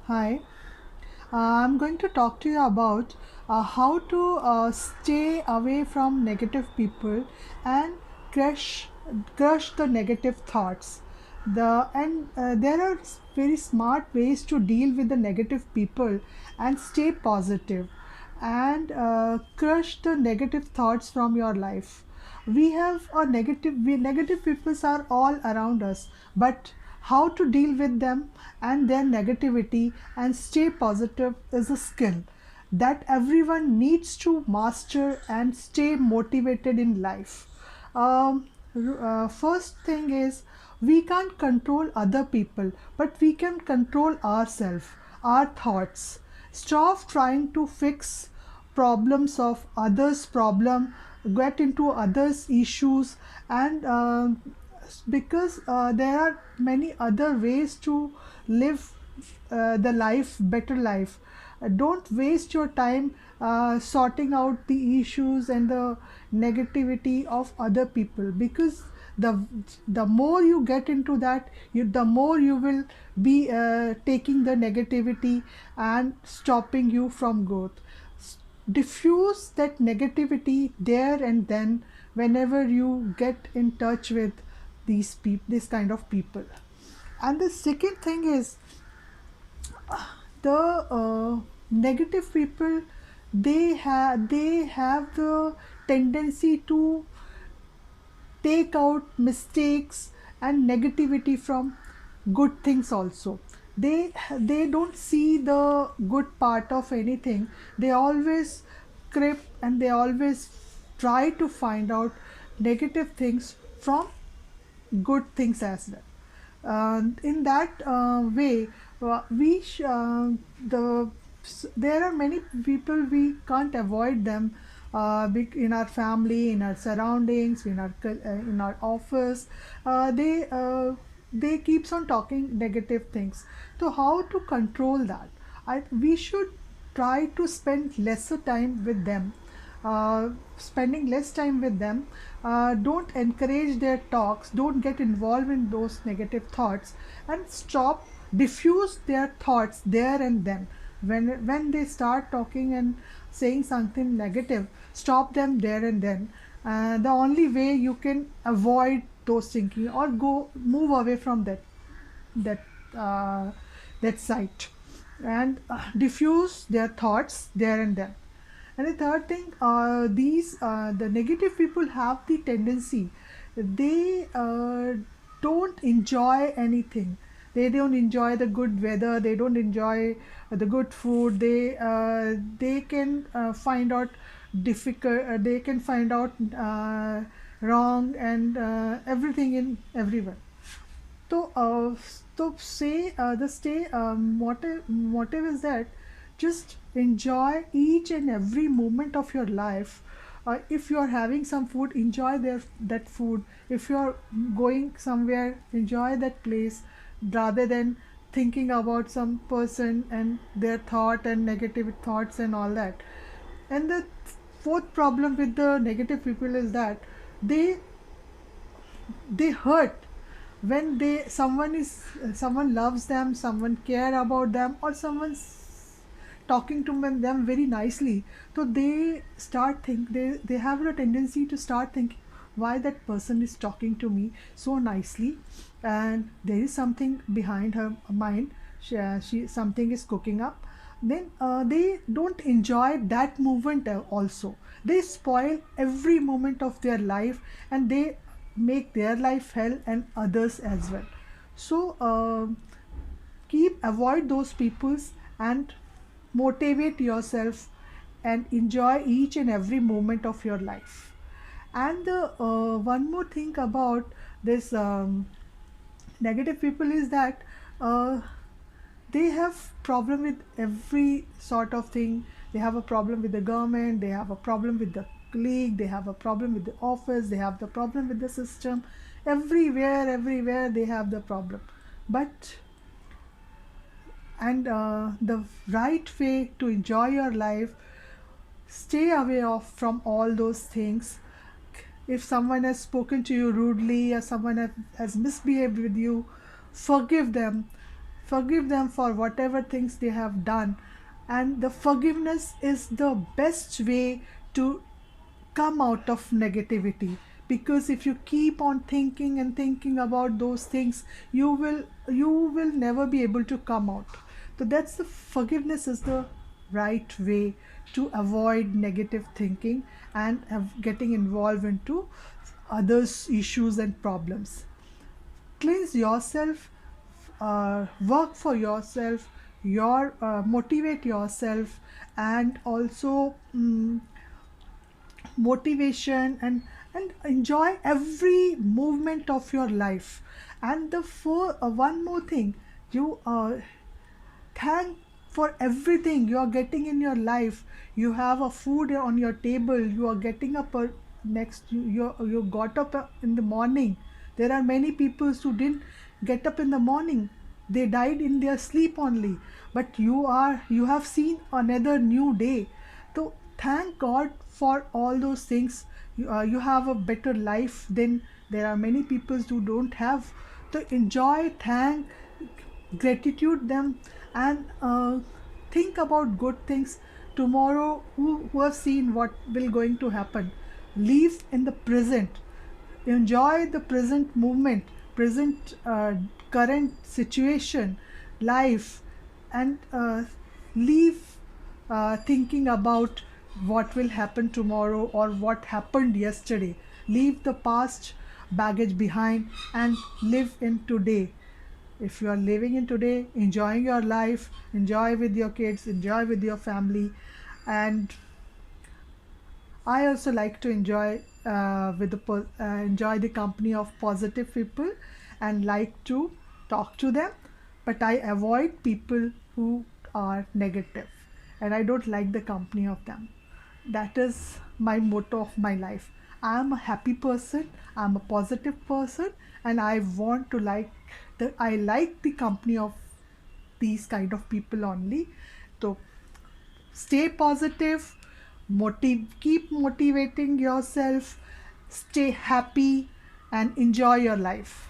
Hi, I'm going to talk to you about how to stay away from negative people and crush crush the negative thoughts. There are very smart ways to deal with the negative people and stay positive and crush the negative thoughts from your life. Negative peoples are all around us, but how to deal with them and their negativity and stay positive is a skill that everyone needs to master and stay motivated in life. First thing is, we can't control other people, but we can control ourselves, our thoughts. Stop trying to fix problems of others' problem, get into others' issues, and because there are many other ways to live the life, better life. Don't waste your time sorting out the issues and the negativity of other people, because the the more you get into that, the more you will be taking the negativity and stopping you from growth. Diffuse that negativity there and then whenever you get in touch with this kind of people. And the second thing is, the negative people, they have the tendency to take out mistakes and negativity from good things also. They don't see the good part of anything. They always creep and they always try to find out negative things from good things as well. In that way, there are many people we can't avoid them, in our family, in our surroundings, in our office. They keeps on talking negative things. So how to control that? We should try to spend lesser time with them. Spending less time with them, don't encourage their talks, don't get involved in those negative thoughts, and stop, diffuse their thoughts there and then. When they start talking and saying something negative, stop them there and then. The only way you can avoid those thinking or go move away from that uh, that site, and diffuse their thoughts there and then. And the third thing, these the negative people have the tendency, they don't enjoy anything. They don't enjoy the good weather. They don't enjoy the good food. They can find out difficult. They can find out wrong and everything in everyone. So, say the stay motive is that just enjoy each and every moment of your life. If you are having some food, enjoy that food. If you are going somewhere, enjoy that place, rather than thinking about some person and their thought and negative thoughts and all that. And the fourth problem with the negative people is that they they hurt when someone loves them, someone care about them, or someone's talking to them very nicely. So they have a tendency to start thinking, why that person is talking to me so nicely, and there is something behind her mind. She something is cooking up. Then they don't enjoy that moment. Also, they spoil every moment of their life, and they make their life hell and others as well. So avoid those peoples and motivate yourself and enjoy each and every moment of your life. And the one more thing about this negative people is that uh, they have problem with every sort of thing. They have a problem with the government, they have a problem with the colleague, they have a problem with the office, they have the problem with the system. Everywhere they have the problem. But and the right way to enjoy your life, stay away from all those things. If someone has spoken to you rudely, or someone has misbehaved with you, forgive them. forgive them for whatever things they have done. And the forgiveness is the best way to come out of negativity, because if you keep on thinking and thinking about those things, you will never be able to come out. So that's the forgiveness is the right way to avoid negative thinking and getting involved into others issues and problems. Cleanse yourself, work for yourself, motivate yourself, and also motivation, and enjoy every movement of your life. And the for one more thing, you thank for everything you are getting in your life. You have a food on your table, you are getting up next you got up in the morning. There are many people who didn't get up in the morning, they died in their sleep only, but you have seen another new day. So thank God for all those things. You have a better life than there are many people who don't have. So enjoy, thank, gratitude them, and think about good things. Tomorrow, who have seen what will going to happen. Live in the present, enjoy the present movement, present current situation, life, and leave thinking about what will happen tomorrow or what happened yesterday. Leave the past baggage behind and live in today. If you are living in today, enjoying your life, enjoy with your kids, enjoy with your family. And I also like to enjoy the company of positive people and like to talk to them, but I avoid people who are negative, and I don't like the company of them. That is my motto of my life. I am a happy person, I am a positive person, and I want to I like the company of these kind of people only. So stay positive, keep motivating yourself, stay happy, and enjoy your life.